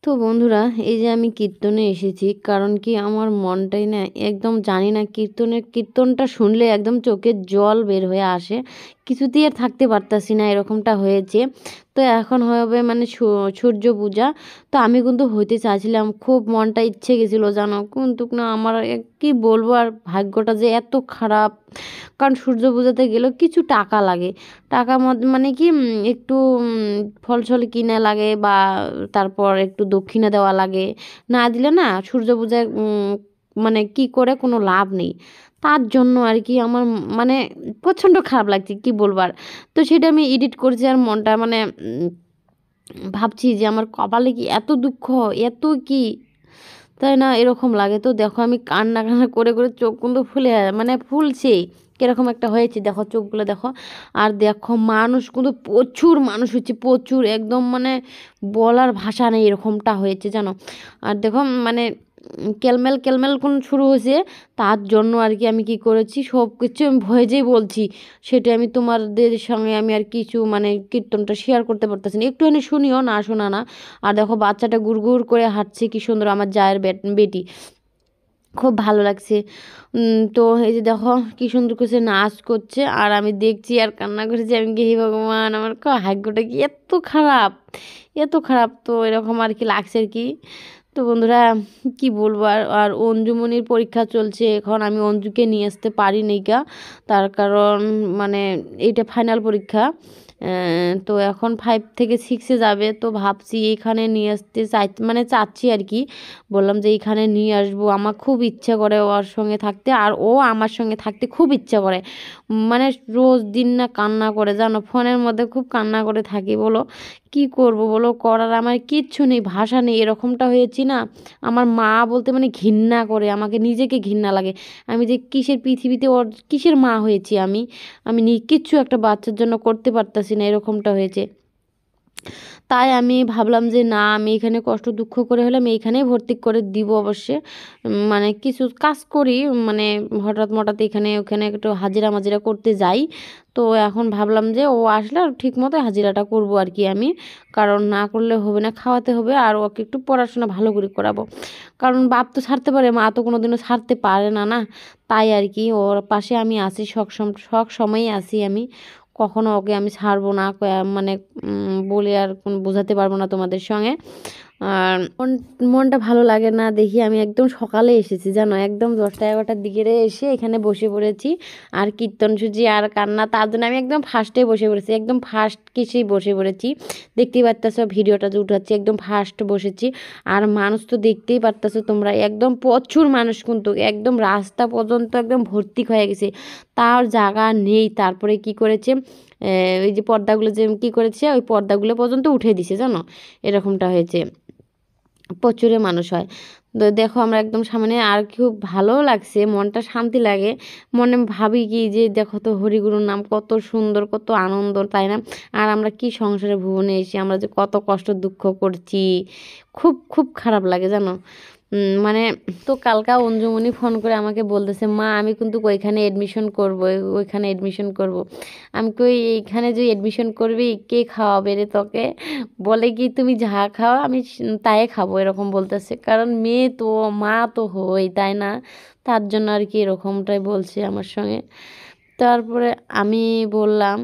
তো বন্ধুরা, এই যে আমি কীর্তনে এসেছি, কারণ কি আমার মনটাই না একদম জানি না, কীর্তনটা শুনলে একদম চোখের জল বের হয়ে আসে, কিছুতেই আর থাকতে পারতাছি না, এরকমটা হয়েছে। তো এখন হবে মানে সূর্য পূজা। তো আমি কিন্তু হইতে চাইছিলাম, খুব মনটা ইচ্ছে গেছিলো জানো, কিন্তু না আমার কি বলবো, আর ভাগ্যটা যে এত খারাপ। কারণ সূর্য পূজাতে গেলেও কিছু টাকা লাগে, টাকা মানে কি একটু ফল টল কিনা লাগে, বা তারপর একটু দক্ষিণা দেওয়া লাগে। না দিলে না সূর্য পূজায় মানে কি করে কোনো লাভ নেই। তার জন্য আর কি আমার মানে প্রচণ্ড খারাপ লাগছে, কি বলবো আর। তো সেটা আমি এডিট করেছি, আর মনটা মানে ভাবছি যে আমার কপালে কি এত দুঃখ, এত কি, তাই না এরকম লাগে। তো দেখো আমি কান্না কান্না করে করে চোখ কিন্তু ফুলে মানে ফুলছেই, কিরকম একটা হয়েছে দেখো চোখগুলো দেখো। আর দেখো মানুষ কিন্তু প্রচুর মানুষ হচ্ছে, প্রচুর একদম মানে বলার ভাষা নেই, এরকমটা হয়েছে জানো। আর দেখো মানে কেলমেল কেলমেল কোন শুরু হয়েছে। তার জন্য আর কি আমি কি করেছি, সব কিছু আমি ভয়েজেই বলছি, সেটা আমি তোমাদের সঙ্গে আমি আর কিছু মানে কীর্তনটা শেয়ার করতে পারতেছি না, একটুখানি শুনিও, না শোনা না। আর দেখো বাচ্চাটা গুড় করে হাঁটছে, কি সুন্দর, আমার জায়ের বেটি, খুব ভালো লাগছে। তো এই যে দেখো কি সুন্দর করে নাচ করছে, আর আমি দেখছি আর কান্না করেছি। আমি কি হে ভগবান, আমার ভাগ্যটা কি এত খারাপ, এত খারাপ। তো এরকম আর কি লাগছে আর কি। তো বন্ধুরা কি বলবো, আর অঞ্জুমনির পরীক্ষা চলছে এখন, আমি অঞ্জুকে নিয়ে আসতে পারি নি গা, তার কারণ মানে এইটা ফাইনাল পরীক্ষা। তো এখন 5 থেকে 6-এ যাবে, তো ভাবছি এইখানে নিয়ে আসতে মানে চাচ্ছি আর কি। বললাম যে এইখানে নিয়ে আসবো, আমার খুব ইচ্ছা করে ওর সঙ্গে থাকতে, আর ও আমার সঙ্গে থাকতে খুব ইচ্ছা করে। মানে রোজ দিন না কান্না করে জানো, ফোনের মধ্যে খুব কান্না করে থাকি। বলো কি করব, বলো করার আমার কিচ্ছু নেই, ভাষা নেই, এরকমটা হয়েছি না। আমার মা বলতে মানে ঘৃণা করে, আমাকে নিজেকে ঘৃণা লাগে। আমি যে কিসের পৃথিবীতে ওর কিসের মা হয়েছি আমি, আমি কিচ্ছু একটা বাচ্চার জন্য করতে পারতাছি না, এরকমটা হয়েছে। তাই আমি ভাবলাম যে না, আমি এখানে কষ্ট দুঃখ করে হলে আমি এইখানেই ভর্তি করে দিব অবশ্যই। মানে কিছু কাজ করি, মানে হঠাৎ মঠাৎ এখানে ওখানে একটু হাজিরা মাজিরা করতে যাই। তো এখন ভাবলাম যে ও আসলে আর ঠিক মতো হাজিরাটা করব আর কি আমি, কারণ না করলে হবে না, খাওয়াতে হবে, আর ওকে একটু পড়াশোনা ভালো করে করাবো। কারণ বাপ তো ছাড়তে পারে, মা তো কোনোদিনও ছাড়তে পারে না, না। তাই আর কি ওর পাশে আমি আছি, সব সময়ই আছি আমি, কখনো ওকে আমি ছাড়বো না। মানে বলে আর বোঝাতে পারবো না তোমাদের সঙ্গে। আর মনটা ভালো লাগে না দেখি, আমি একদম সকালে এসেছি জানো, একদম 10টা 11টার দিকে এসে এখানে বসে পড়েছি। আর কীর্তন সুজি আর কান্না, তার জন্য আমি একদম ফার্স্টে বসে পড়েছি, একদম ফার্স্ট কিছুই বসে পড়েছি। দেখতেই পারতেছো ভিডিওটা যে উঠাচ্ছি, একদম ফার্স্ট বসেছি। আর মানুষ তো দেখতেই পারতেছো তোমরা, একদম প্রচুর মানুষ, কিন্তু একদম রাস্তা পর্যন্ত একদম ভর্তি হয়ে গেছে, তার জায়গা নেই। তারপরে কি করেছে, ওই যে পর্দাগুলো যে কী করেছে, ওই পর্দাগুলো পর্যন্ত উঠে দিছে জানো, এরকমটা হয়েছে, প্রচুরে মানুষ হয়। তো দেখো আমরা একদম সামনে, আর খুব ভালোও লাগছে, মনটা শান্তি লাগে। মনে ভাবি কি যে দেখো তো হরিগুরুর নাম কত সুন্দর, কত আনন্দ, তাই না। আর আমরা কি সংসারে ভুবনে এসে আমরা যে কত কষ্ট দুঃখ করছি, খুব খুব খারাপ লাগে জানো। মানে তো কালকা অঞ্জুমণি ফোন করে আমাকে বলতেছে, মা আমি কিন্তু ওইখানে এডমিশন করবো, ওইখানে এডমিশন করব। আমি কই এইখানে যে এডমিশন করবি, কে খাওয়াবে রে তোকে, বলে কি তুমি যা খাও আমি তাই খাবো, এরকম বলতেছে। কারণ মেয়ে তো, মা তো হই, তাই না। তার জন্য আর কি এরকমটাই বলছে আমার সঙ্গে। তারপরে আমি বললাম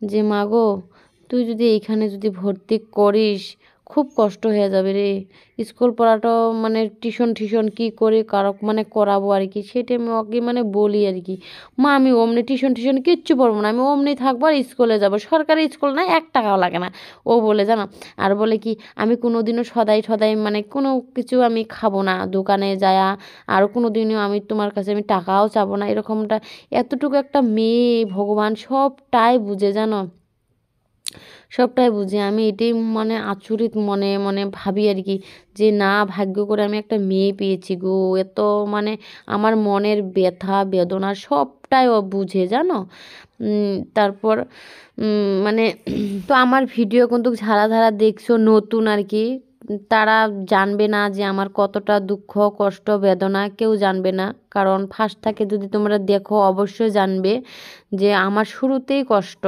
যে মা গো, তুই যদি এইখানে যদি ভর্তি করিস, খুব কষ্ট হয়ে যাবে রে, স্কুল পড়াটাও মানে টিউশন কি করে কারক মানে করাবো আর কি, সেটা আমি ওকে মানে বলি আর কি। মা আমি অমনি টিউশন কিচ্ছু পড়বো না, আমি অমনি থাকবো আর স্কুলে যাবো, সরকারি স্কুল না, 1 টাকাও লাগে না, ও বলে জানো। আর বলে কি আমি কোনো দিনও সদাই মানে কোনো কিছু আমি খাবো না দোকানে যায়া, আর কোনো দিনও আমি তোমার কাছে আমি টাকাও চাবো না, এরকমটা। এতটুকু একটা মেয়ে, ভগবান সবটাই বুঝে জানো, সবটাই বুঝি আমি। এটাই মানে আচরিত মনে মনে ভাবি আর কি, যে না ভাগ্য করে আমি একটা মেয়ে পেয়েছি গো, এত মানে আমার মনের ব্যথা বেদনা সবটাই ও বুঝে জানো। তারপর মানে তো আমার ভিডিও কিন্তু ঝাড়া ধারা দেখছো নতুন আর কি, তারা জানবে না যে আমার কতটা দুঃখ কষ্ট বেদনা, কেউ জানবে না। কারণ ফার্স্ট থেকে যদি তোমরা দেখো অবশ্যই জানবে যে আমার শুরুতেই কষ্ট,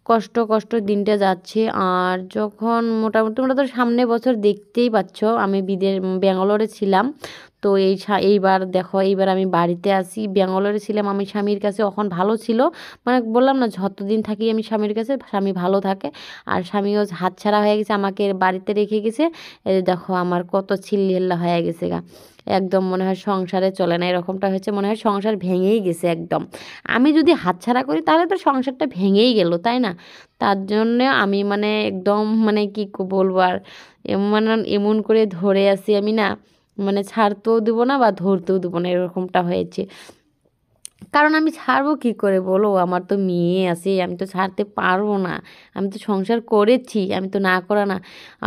কষ্ট কষ্ট দিনটা যাচ্ছে। আর যখন মোটামুটি তোমরা তো সামনে বছর দেখতেই পাচ্ছ আমি ব্যাঙ্গালোরে ছিলাম। তো এইবার দেখো, এইবার আমি বাড়িতে আসি। ব্যাঙ্গালোরে ছিলাম আমি স্বামীর কাছে, এখন ভালো ছিল। মানে বললাম না, যতদিন থাকি আমি স্বামীর কাছে স্বামী ভালো থাকে। আর স্বামীও হাতছাড়া হয়ে গেছে, আমাকে বাড়িতে রেখে গেছে। এই দেখো আমার কত ছিল্লিহাল্লা হয়ে গেছে গা, একদম মনে হয় সংসারে চলে না, এরকমটা হয়েছে, মনে হয় সংসার ভেঙেই গেছে একদম। আমি যদি হাতছাড়া করি তাহলে তো সংসারটা ভেঙেই গেল, তাই না? তার জন্য আমি মানে একদম মানে কি বলবো আর, এমন এমন করে ধরে আছি আমি না, মানে ছাড়তেও দেবো না বা ধরতেও দেবো না, এরকমটা হয়েছে। কারণ আমি ছাড়বো কি করে বলো, আমার তো মেয়ে আছে, আমি তো ছাড়তে পারবো না। আমি তো সংসার করেছি, আমি তো না করা না।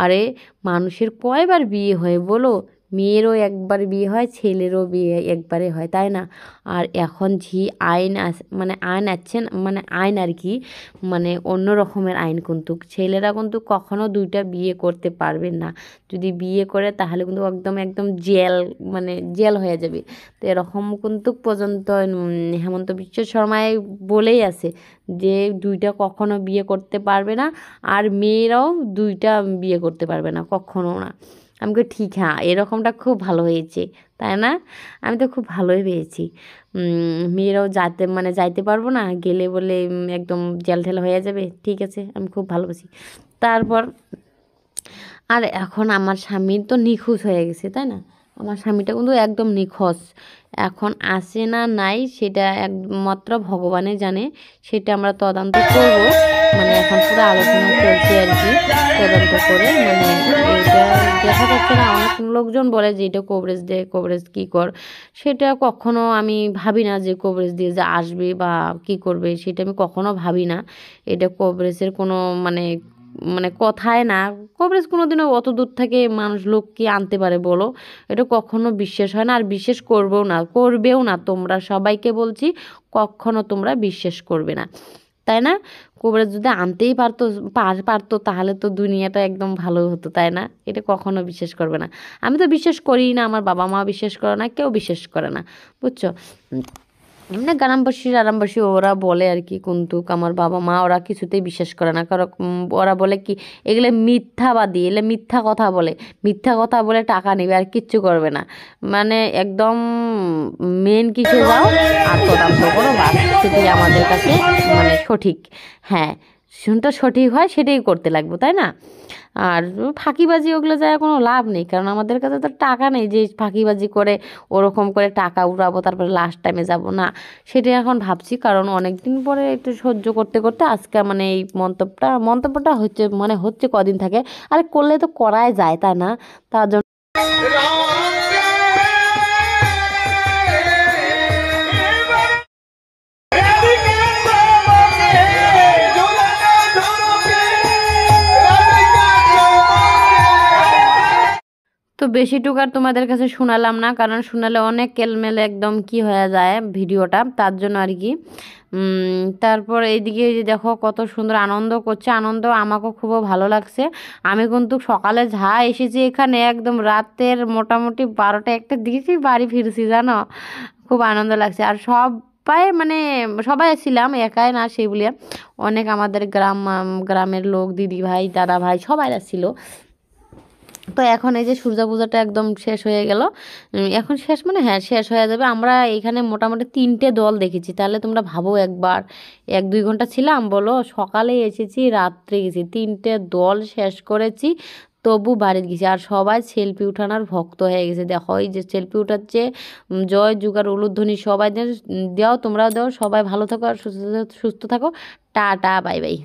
আরে মানুষের কয়বার বিয়ে হয় বলো? মেয়েরও একবার বিয়ে হয়, ছেলেরও বিয়ে একবারে হয়, তাই না? আর এখন ঝি আইন মানে আইন আছে মানে আইন আর কি, মানে অন্য রকমের আইন। কিন্তু ছেলেরা কিন্তু কখনো দুইটা বিয়ে করতে পারবে না। যদি বিয়ে করে তাহলে কিন্তু একদম একদম জেল, মানে জেল হয়ে যাবে। তো এরকম কিন্তু পর্যন্ত হেমন্ত বিশ্ব শর্মাই বলেই আছে যে দুইটা কখনো বিয়ে করতে পারবে না, আর মেয়েরাও দুইটা বিয়ে করতে পারবে না, কখনো না। আমি বলি ঠিক, হ্যাঁ এরকমটা খুব ভালো হয়েছে, তাই না? আমি তো খুব ভালোই পেয়েছি। মেয়েরাও যাইতে পারবো না, গেলে বলে একদম জেল ঠেল হয়ে যাবে। ঠিক আছে, আমি খুব ভালোবাসি। তারপর আর এখন আমার স্বামী তো নিখোঁজ হয়ে গেছে, তাই না? আমার স্বামীটা কিন্তু একদম নিখোঁজ, এখন আসে না নাই সেটা একমাত্র ভগবানে জানে। সেটা আমরা তদন্ত করব, মানে এখন পুরো আলোচনা চলছে আর কি। তদন্ত করে মানে এটা দেখা যাচ্ছে না। অনেক লোকজন বলে যে এটা কভারেজ দে, কভারেজ কী কর। সেটা কখনো আমি ভাবি না যে কভারেজ দিয়ে যে আসবে বা কী করবে, সেটা আমি কখনো ভাবি না। এটা কভারেজের কোনো মানে মানে কথায় না। কভারেজ কোনোদিনও অত দূর থেকে মানুষ লোক কি আনতে পারে বলো? এটা কখনো বিশ্বাস হয় না, আর বিশ্বাস করবেও না তোমরা, সবাইকে বলছি কখনো তোমরা বিশ্বাস করবে না, তাই না? কবিরাজ যদি আনতেই পারতো তাহলে তো দুনিয়াটা একদম ভালো হতো, তাই না? এটা কখনো বিশ্বাস করবে না। আমি তো বিশ্বাস করি না, আমার বাবা মা বিশ্বাস করে না, কেউ বিশ্বাস করে না, বুঝছো? এমনি আরামবাসী ওরা বলে আর কি, কিন্তু আমার বাবা মা ওরা কিছুতেই বিশ্বাস করে না। কারণ ওরা বলে কি এগুলো মিথ্যাবাদী, এগুলো মিথ্যা কথা বলে, মিথ্যা কথা বলে টাকা নেবে আর কিচ্ছু করবে না। মানে একদম মেন কিসে যাও আর তদন্ত করো, বাস সেটাই আমাদের কাছে মানে সঠিক। হ্যাঁ, শুনটা সঠিক হয় সেটাই করতে লাগবে, তাই না? আর ফাঁকিবাজি ওগুলো যায় কোনো লাভ নেই, কারণ আমাদের কাছে তো টাকা নেই যে ফাঁকিবাজি করে ওরকম করে টাকা উড়াবো তারপরে লাস্ট টাইমে যাব না। সেটাই এখন ভাবছি, কারণ অনেক দিন পরে একটু সহ্য করতে করতে আজকে মানে এই মন্তব্যটা হচ্ছে কদিন থাকে। আরে করলে তো করাই যায়, তাই না? তার জন্য তো বেশিটুকু আর তোমাদের কাছে শোনালাম না, কারণ শোনালে অনেক কেলমেলে একদম কি হয়ে যায় ভিডিওটা, তার জন্য আর কি। তারপর এইদিকে যে দেখো কত সুন্দর আনন্দ করছে, আনন্দ আমাকেও খুব ভালো লাগছে। আমি কিন্তু সকালে যা এসেছি এখানে, একদম রাতের মোটামুটি 12টা 1টার দিকে বাড়ি ফিরছি, জানো? খুব আনন্দ লাগছে। আর সবাই ছিলাম, একাই না সেই বলে, অনেক আমাদের গ্রামের লোক, দিদি ভাই দাদা ভাই সবাই ছিল। তো এখন এই যে সূর্যা পূজাটা একদম শেষ হয়ে গেল। এখন শেষ মানে হ্যাঁ শেষ হয়ে যাবে। আমরা এখানে মোটামুটি 3টে দল দেখেছি, তাহলে তোমরা ভাবো একবার, 1-2 ঘন্টা ছিলাম বলো, সকালে এসেছি রাত্রে গেছি, 3টে দল শেষ করেছি, তবু বাড়িতে গেছি। আর সবাই সেলফি উঠানোর ভক্ত হয়ে গেছে। দেখো এই যে সেলফি উঠাচ্ছে, জয় যুগার উলুধ্বনি সবাই দাও, তোমরাও দাও। সবাই ভালো থাকো আর সুস্থ থাকো। Tata, bye bye.